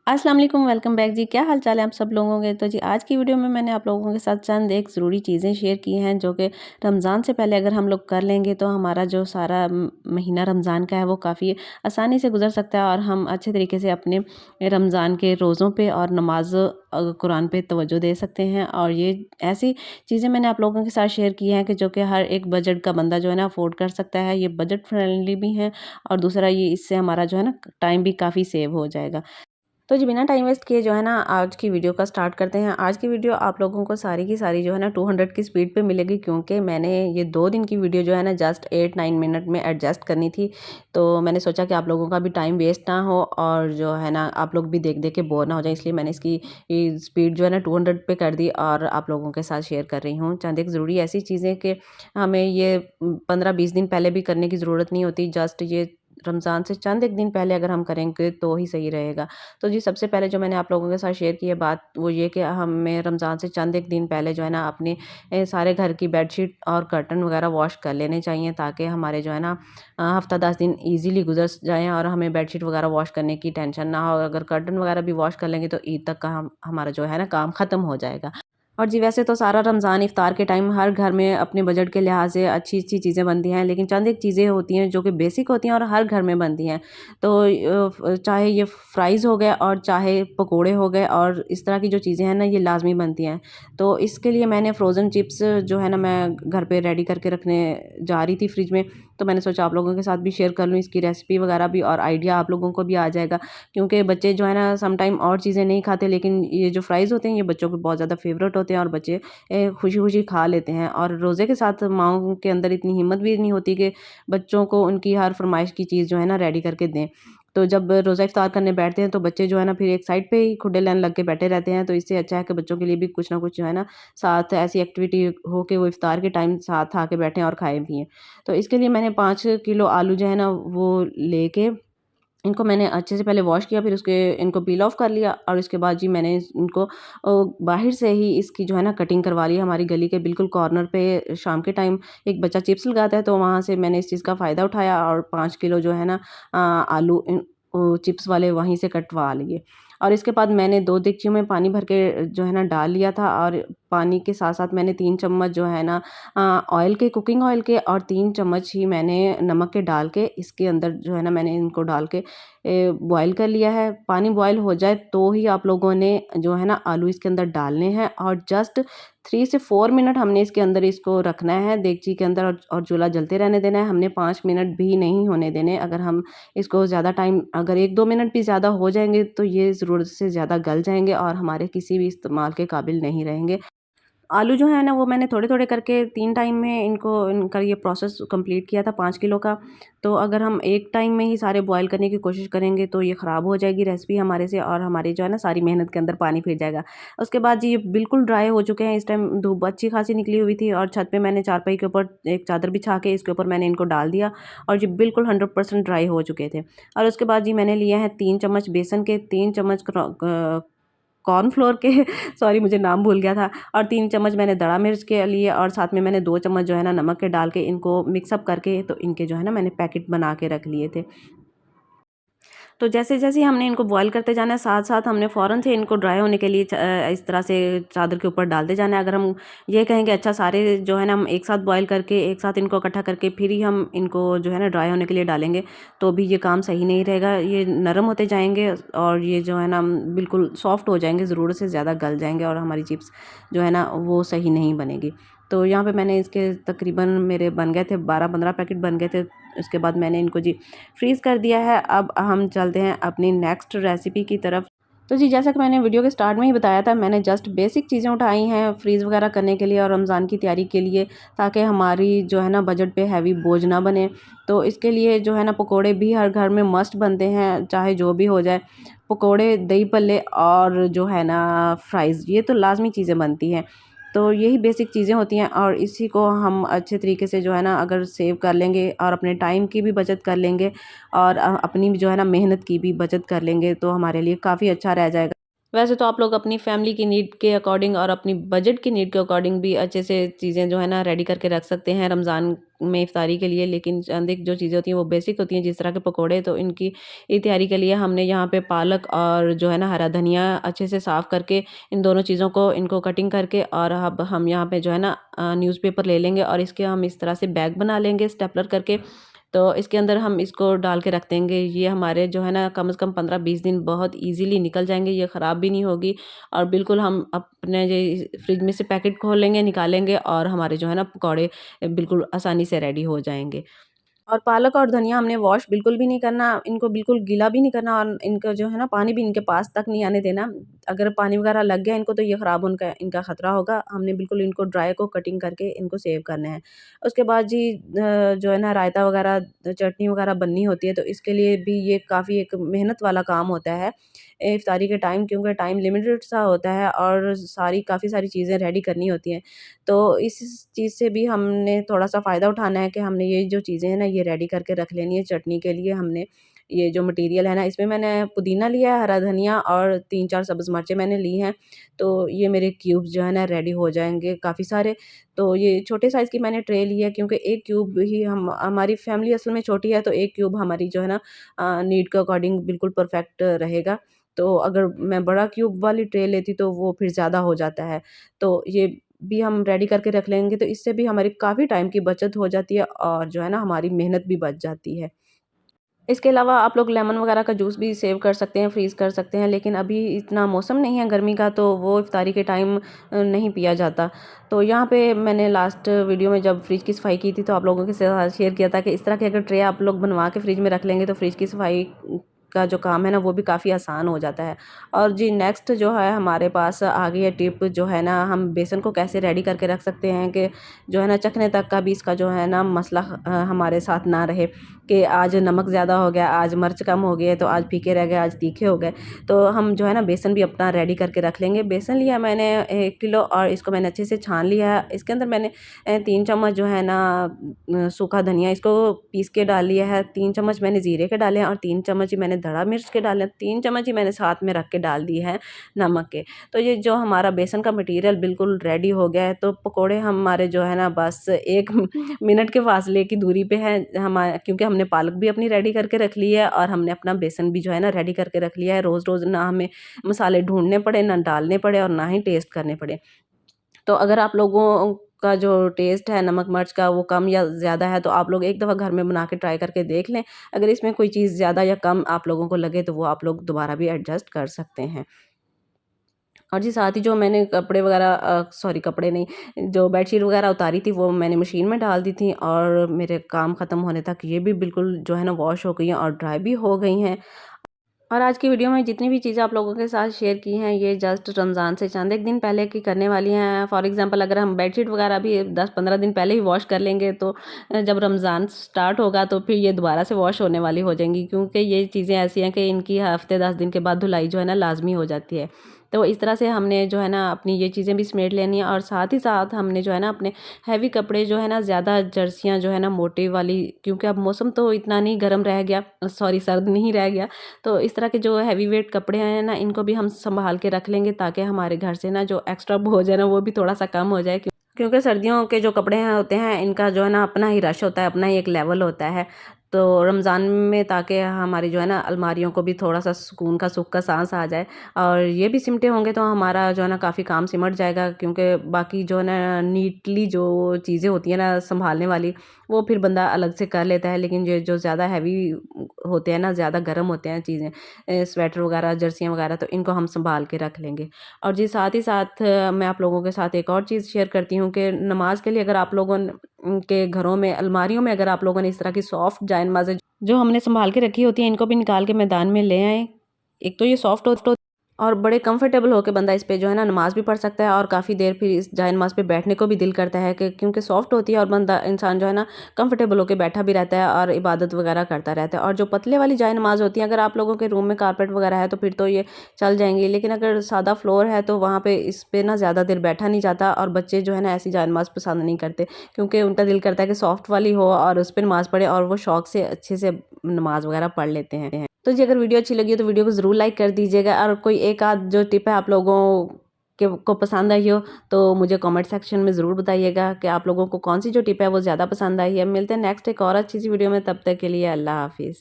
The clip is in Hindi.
अस्सलाम वालेकुम, वेलकम बैक जी। क्या हाल चाल है आप सब लोगों के। तो जी आज की वीडियो में मैंने आप लोगों के साथ चंद एक ज़रूरी चीज़ें शेयर की हैं जो कि रमज़ान से पहले अगर हम लोग कर लेंगे तो हमारा जो सारा महीना रमज़ान का है वो काफ़ी आसानी से गुजर सकता है और हम अच्छे तरीके से अपने रमज़ान के रोज़ों पे और नमाज कुरान पे तवज्जो दे सकते हैं। और ये ऐसी चीज़ें मैंने आप लोगों के साथ शेयर की हैं कि जो कि हर एक बजट का बंदा जो है ना अफोर्ड कर सकता है। ये बजट फ्रेंडली भी हैं और दूसरा ये इससे हमारा जो है ना टाइम भी काफ़ी सेव हो जाएगा। तो जी बिना टाइम वेस्ट किए जो है ना आज की वीडियो का स्टार्ट करते हैं। आज की वीडियो आप लोगों को सारी की सारी जो है ना 200 की स्पीड पे मिलेगी, क्योंकि मैंने ये 2 दिन की वीडियो जो है ना जस्ट 8-9 मिनट में एडजस्ट करनी थी। तो मैंने सोचा कि आप लोगों का भी टाइम वेस्ट ना हो और जो है ना आप लोग भी देख देख के बोर ना हो जाए, इसलिए मैंने इसकी स्पीड जो है ना 200 पे कर दी और आप लोगों के साथ शेयर कर रही हूँ। चंद एक ज़रूरी ऐसी चीज़ें कि हमें ये 15-20 दिन पहले भी करने की ज़रूरत नहीं होती। जस्ट ये रमज़ान से चंद एक दिन पहले अगर हम करेंगे तो ही सही रहेगा। तो जी सबसे पहले जो मैंने आप लोगों के साथ शेयर की है बात वो ये कि हमें रमज़ान से चंद एक दिन पहले जो है ना अपने सारे घर की बेडशीट और कर्टन वगैरह वॉश कर लेने चाहिए, ताकि हमारे जो है ना हफ्ता 10 दिन ईज़िली गुज़र जाएँ और हमें बेडशीट वगैरह वॉश करने की टेंशन ना हो। अगर कर्टन वगैरह भी वॉश कर लेंगे तो ईद तक का हमारा जो है ना काम ख़त्म हो जाएगा। और जी वैसे तो सारा रमज़ान इफ्तार के टाइम हर घर में अपने बजट के लिहाज से अच्छी-अच्छी चीज़ें बनती हैं, लेकिन चंद एक चीज़ें होती हैं जो कि बेसिक होती हैं और हर घर में बनती हैं। तो चाहे ये फ्राइज़ हो गए और चाहे पकोड़े हो गए और इस तरह की जो चीज़ें हैं ना ये लाज़मी बनती हैं। तो इसके लिए मैंने फ्रोज़न चिप्स जो है ना मैं घर पे रेडी करके रखने जा रही थी फ्रिज में। तो मैंने सोचा आप लोगों के साथ भी शेयर कर लूँ इसकी रेसिपी वगैरह भी, और आइडिया आप लोगों को भी आ जाएगा। क्योंकि बच्चे जो है ना सम टाइम और चीज़ें नहीं खाते, लेकिन ये जो फ्राइज़ होते हैं ये बच्चों के बहुत ज़्यादा फ़ेवरेट होते हैं और बच्चे खुशी-खुशी खा लेते हैं। और रोज़े के साथ माँओं के अंदर इतनी हिम्मत भी नहीं होती कि बच्चों को उनकी हर फ़रमाइश की चीज़ जो है ना रेडी करके दें। तो जब रोज़ा इफ्तार करने बैठते हैं तो बच्चे जो है ना फिर एक साइड पे ही खुडे लाइन लग के बैठे रहते हैं। तो इससे अच्छा है कि बच्चों के लिए भी कुछ ना कुछ जो है ना साथ ऐसी एक्टिविटी हो कि वो इफ्तार के टाइम साथ आके बैठें और खाएँ-पिएँ। तो इसके लिए मैंने 5 किलो आलू जो है ना वो लेके इनको मैंने अच्छे से पहले वॉश किया, फिर उसके इनको पील ऑफ कर लिया और इसके बाद जी मैंने इनको बाहर से ही इसकी जो है ना कटिंग करवा ली। हमारी गली के बिल्कुल कॉर्नर पे शाम के टाइम एक बच्चा चिप्स लगाता है, तो वहाँ से मैंने इस चीज़ का फ़ायदा उठाया और 5 किलो जो है ना आलू चिप्स वाले वहीं से कटवा लिए। और इसके बाद मैंने 2 देगचियों में पानी भर के जो है ना डाल लिया था, और पानी के साथ-साथ मैंने 3 चम्मच जो है ना ऑयल के, कुकिंग ऑयल के, और 3 चम्मच ही मैंने नमक के डाल के इसके अंदर जो है ना मैंने इनको डाल के बॉयल कर लिया है। पानी बॉयल हो जाए तो ही आप लोगों ने जो है ना आलू इसके अंदर डालने हैं और जस्ट 3 से 4 मिनट हमने इसके अंदर इसको रखना है देगची के अंदर, और चूल्हा जलते रहने देना है। हमने 5 मिनट भी नहीं होने देने। अगर हम इसको ज़्यादा टाइम, अगर 1-2 मिनट भी ज़्यादा हो जाएँगे तो ये ज़रूरत से ज़्यादा गल जाएँगे और हमारे किसी भी इस्तेमाल के काबिल नहीं रहेंगे। आलू जो है ना वो मैंने थोड़े-थोड़े करके 3 टाइम में इनका ये प्रोसेस कंप्लीट किया था 5 किलो का। तो अगर हम एक टाइम में ही सारे बॉयल करने की कोशिश करेंगे तो ये ख़राब हो जाएगी रेसिपी हमारे से, और हमारी जो है ना सारी मेहनत के अंदर पानी फिर जाएगा। उसके बाद जी ये बिल्कुल ड्राई हो चुके हैं। इस टाइम धूप अच्छी खासी निकली हुई थी और छत पे मैंने चारपाई के ऊपर एक चादर बिछा के इसके ऊपर मैंने इनको डाल दिया और ये बिल्कुल 100% ड्राई हो चुके थे। और उसके बाद जी मैंने लिए हैं 3 चम्मच बेसन के, 3 चम्मच कॉर्नफ्लोर के सॉरी मुझे नाम भूल गया था, और 3 चम्मच मैंने दड़ा मिर्च के लिए, और साथ में मैंने 2 चम्मच जो है ना नमक के डाल के इनको मिक्स अप करके तो इनके जो है ना मैंने पैकेट बना के रख लिए थे। तो जैसे-जैसे हमने इनको बॉयल करते जाना है, साथ-साथ हमने फ़ौरन से इनको ड्राई होने के लिए इस तरह से चादर के ऊपर डालते जाना है। अगर हम ये कहेंगे अच्छा सारे जो है ना हम एक साथ बॉयल करके, एक साथ इनको इकट्ठा करके फिर ही हम इनको जो है ना ड्राई होने के लिए डालेंगे, तो भी ये काम सही नहीं रहेगा। ये नरम होते जाएँगे और ये जो है ना बिल्कुल सॉफ्ट हो जाएँगे, ज़रूरत से ज़्यादा गल जाएँगे और हमारी चिप्स जो है ना वो सही नहीं बनेगी। तो यहाँ पे मैंने इसके तकरीबन मेरे बन गए थे 12-15 पैकेट बन गए थे। उसके बाद मैंने इनको जी फ्रीज़ कर दिया है। अब हम चलते हैं अपनी नेक्स्ट रेसिपी की तरफ। तो जी जैसा कि मैंने वीडियो के स्टार्ट में ही बताया था, मैंने जस्ट बेसिक चीज़ें उठाई हैं फ्रीज़ वगैरह करने के लिए और रमज़ान की तैयारी के लिए, ताकि हमारी जो है ना बजट पे हैवी बोझ ना बने। तो इसके लिए जो है ना पकोड़े भी हर घर में मस्ट बनते हैं, चाहे जो भी हो जाए। पकोड़े, दही भल्ले और जो है ना फ्राइज़, ये तो लाज़मी चीज़ें बनती हैं। तो यही बेसिक चीज़ें होती हैं और इसी को हम अच्छे तरीके से जो है ना अगर सेव कर लेंगे और अपने टाइम की भी बचत कर लेंगे और अपनी भी जो है ना मेहनत की भी बचत कर लेंगे, तो हमारे लिए काफ़ी अच्छा रह जाएगा। वैसे तो आप लोग अपनी फैमिली की नीड के अकॉर्डिंग और अपनी बजट की नीड के अकॉर्डिंग भी अच्छे से चीज़ें जो है ना रेडी करके रख सकते हैं रमज़ान में इफ्तारी के लिए। लेकिन चंद एक जो चीज़ें होती हैं वो बेसिक होती हैं, जिस तरह के पकोड़े, तो इनकी तैयारी के लिए हमने यहाँ पे पालक और जो है ना हरा धनिया अच्छे से साफ़ करके इन दोनों चीज़ों को इनको कटिंग करके, और अब हम यहाँ पे जो है ना न्यूज़पेपर ले लेंगे और इसके हम इस तरह से बैग बना लेंगे स्टेपलर करके। तो इसके अंदर हम इसको डाल के रख देंगे। ये हमारे जो है ना कम से कम 15-20 दिन बहुत ईज़िली निकल जाएँगे, ये ख़राब भी नहीं होगी। और बिल्कुल हम अपने जे फ्रिज में से पैकेट खोलेंगे, निकालेंगे और हमारे जो है ना पकौड़े बिल्कुल आसानी से रेडी हो जाएँगे। और पालक और धनिया हमने वॉश बिल्कुल भी नहीं करना, इनको बिल्कुल गीला भी नहीं करना और इनका जो है ना पानी भी इनके पास तक नहीं आने देना। अगर पानी वगैरह लग गया इनको तो ये ख़राब उनका इनका ख़तरा होगा। हमने बिल्कुल इनको ड्राई को कटिंग करके इनको सेव करना है। उसके बाद जी जो है ना रायता वगैरह, चटनी वगैरह बननी होती है, तो इसके लिए भी ये काफ़ी एक मेहनत वाला काम होता है इफ्तारी के टाइम, क्योंकि टाइम लिमिटेड सा होता है और काफ़ी सारी चीज़ें रेडी करनी होती हैं। तो इस चीज़ से भी हमने थोड़ा-सा फ़ायदा उठाना है कि हमने ये जो चीज़ें हैं ना ये रेडी करके रख लेनी है। चटनी के लिए हमने ये जो मटीरियल है ना, इसमें मैंने पुदीना लिया है, हरा धनिया और 3-4 सब्ज़ मिर्चें मैंने ली हैं। तो ये मेरे क्यूब्स जो है ना रेडी हो जाएँगे काफ़ी सारे। तो ये छोटे साइज़ की मैंने ट्रे ली है, क्योंकि 1 क्यूब ही हम हमारी फैमिली असल में छोटी है, तो 1 क्यूब हमारी जो है ना नीड के अकॉर्डिंग बिल्कुल परफ़ेक्ट रहेगा। तो अगर मैं बड़ा क्यूब वाली ट्रे लेती तो वो फिर ज़्यादा हो जाता है। तो ये भी हम रेडी करके रख लेंगे, तो इससे भी हमारी काफ़ी टाइम की बचत हो जाती है और जो है ना हमारी मेहनत भी बच जाती है। इसके अलावा आप लोग लेमन वगैरह का जूस भी सेव कर सकते हैं, फ्रीज़ कर सकते हैं, लेकिन अभी इतना मौसम नहीं है गर्मी का, तो वो इफ्तारी के टाइम नहीं पिया जाता। तो यहाँ पे मैंने लास्ट वीडियो में जब फ्रिज की सफाई की थी, तो आप लोगों के साथ शेयर किया था कि इस तरह के अगर ट्रे आप लोग बनवा के फ्रिज में रख लेंगे, तो फ्रिज की सफाई का जो काम है ना वो भी काफ़ी आसान हो जाता है। और जी नेक्स्ट जो है हमारे पास आ गई है टिप, जो है ना हम बेसन को कैसे रेडी करके रख सकते हैं कि जो है ना चखने तक का भी इसका जो है ना मसला हमारे साथ ना रहे कि आज नमक ज़्यादा हो गया, आज मिर्च कम हो गई है, तो आज फीके रह गए, आज तीखे हो गए। तो हम जो है ना बेसन भी अपना रेडी करके रख लेंगे। बेसन लिया मैंने 1 किलो और इसको मैंने अच्छे से छान लिया है। इसके अंदर मैंने 3 चम्मच जो है ना सूखा धनिया इसको पीस के डाल लिया है, 3 चम्मच मैंने ज़ीरे के डाले हैं और 3 चम्मच ही मैंने धड़ा मिर्च के डाले हैं, 3 चम्मच ही मैंने साथ में रख के डाल दिए हैं नमक के। तो ये जो हमारा बेसन का मटीरियल बिल्कुल रेडी हो गया है, तो पकोड़े हमारे जो है ना बस 1 मिनट के फासले की दूरी पे हैं क्योंकि हमने पालक भी अपनी रेडी करके रख ली है और हमने अपना बेसन भी जो है ना रेडी करके रख लिया है। रोज़-रोज़ ना हमें मसाले ढूँढने पड़े, ना डालने पड़े और ना ही टेस्ट करने पड़े। तो अगर आप लोगों का जो टेस्ट है नमक मिर्च का वो कम या ज़्यादा है, तो आप लोग एक दफ़ा घर में बना के ट्राई करके देख लें। अगर इसमें कोई चीज़ ज़्यादा या कम आप लोगों को लगे, तो वो आप लोग दोबारा भी एडजस्ट कर सकते हैं। और जी साथ ही जो मैंने कपड़े वगैरह सॉरी कपड़े नहीं, जो बेडशीट वगैरह उतारी थी वो मैंने मशीन में डाल दी थी और मेरे काम ख़त्म होने तक ये भी बिल्कुल जो है ना वॉश हो गई हैं और ड्राई भी हो गई हैं। और आज की वीडियो में जितनी भी चीज़ें आप लोगों के साथ शेयर की हैं, ये जस्ट रमज़ान से चंद एक दिन पहले की करने वाली हैं। फॉर एग्ज़ाम्पल अगर हम बेडशीट वगैरह भी 10-15 दिन पहले ही वॉश कर लेंगे, तो जब रमज़ान स्टार्ट होगा तो फिर ये दोबारा से वॉश होने वाली हो जाएंगी, क्योंकि ये चीज़ें ऐसी हैं कि इनकी हफ़्ते 10 दिन के बाद धुलाई जो है ना लाजमी हो जाती है। तो इस तरह से हमने जो है ना अपनी ये चीज़ें भी समेट लेनी है और साथ ही साथ हमने जो है ना अपने हैवी कपड़े जो है ना, ज़्यादा जर्सियाँ जो है ना मोटी वाली, क्योंकि अब मौसम तो इतना नहीं गर्म रह गया, सॉरी सर्द नहीं रह गया, तो इस तरह के जो हैवी वेट कपड़े हैं ना इनको भी हम संभाल के रख लेंगे, ताकि हमारे घर से ना जो एक्स्ट्रा बोझ है ना वो भी थोड़ा सा कम हो जाए। क्योंकि सर्दियों के जो कपड़े हैं होते हैं इनका जो है ना अपना ही रश होता है, अपना ही एक लेवल होता है। तो रमज़ान में ताकि हमारी जो है ना अलमारियों को भी थोड़ा सा सुकून का, सुख का सांस आ जाए और ये भी सिमटे होंगे, तो हमारा जो है ना काफ़ी काम सिमट जाएगा, क्योंकि बाकी जो है ना नीटली जो चीज़ें होती हैं ना संभालने वाली, वो फिर बंदा अलग से कर लेता है। लेकिन ये जो ज़्यादा हैवी होते हैं ना, ज़्यादा गर्म होते हैं चीज़ें, स्वेटर वगैरह, जर्सियाँ वगैरह, तो इनको हम संभाल के रख लेंगे। और जी साथ ही साथ मैं आप लोगों के साथ एक और चीज़ शेयर करती हूँ कि नमाज के लिए अगर आप लोगों के घरों में अलमारियों में अगर आप लोगों ने इस तरह की सॉफ्ट जायन माज़ें जो हमने संभाल के रखी होती हैं, इनको भी निकाल के मैदान में ले आएँ। एक तो ये सॉफ्ट हो और बड़े कंफर्टेबल होके बंदा इस पे जो है ना नमाज़ भी पढ़ सकता है और काफ़ी देर फिर इस जाए नमाज़ पे बैठने को भी दिल करता है, कि क्योंकि सॉफ्ट होती है और बंदा इंसान जो है ना कंफर्टेबल होके बैठा भी रहता है और इबादत वगैरह करता रहता है। और जो पतले वाली जाए नमाज़ होती है, अगर आप लोगों के रूम में कारपेट वगैरह है तो फिर तो ये चल जाएंगी, लेकिन अगर सादा फ्लोर है तो वहाँ पे इस पे ना ज़्यादा देर बैठा नहीं जाता और बच्चे जो है ना ऐसी जाए नमाज़ पसंद नहीं करते, क्योंकि उनका दिल करता है कि सॉफ्ट वाली हो और उस पर नमाज़ पढ़े और वो शौक से अच्छे से नमाज़ वगैरह पढ़ लेते हैं। तो जी अगर वीडियो अच्छी लगी हो तो वीडियो को ज़रूर लाइक कर दीजिएगा, और कोई एक आध जो टिप है आप लोगों के को पसंद आई हो तो मुझे कमेंट सेक्शन में ज़रूर बताइएगा कि आप लोगों को कौन सी जो टिप है वो ज़्यादा पसंद आई है। मिलते हैं नेक्स्ट एक और अच्छी सी वीडियो में, तब तक के लिए अल्लाह हाफ़िज़।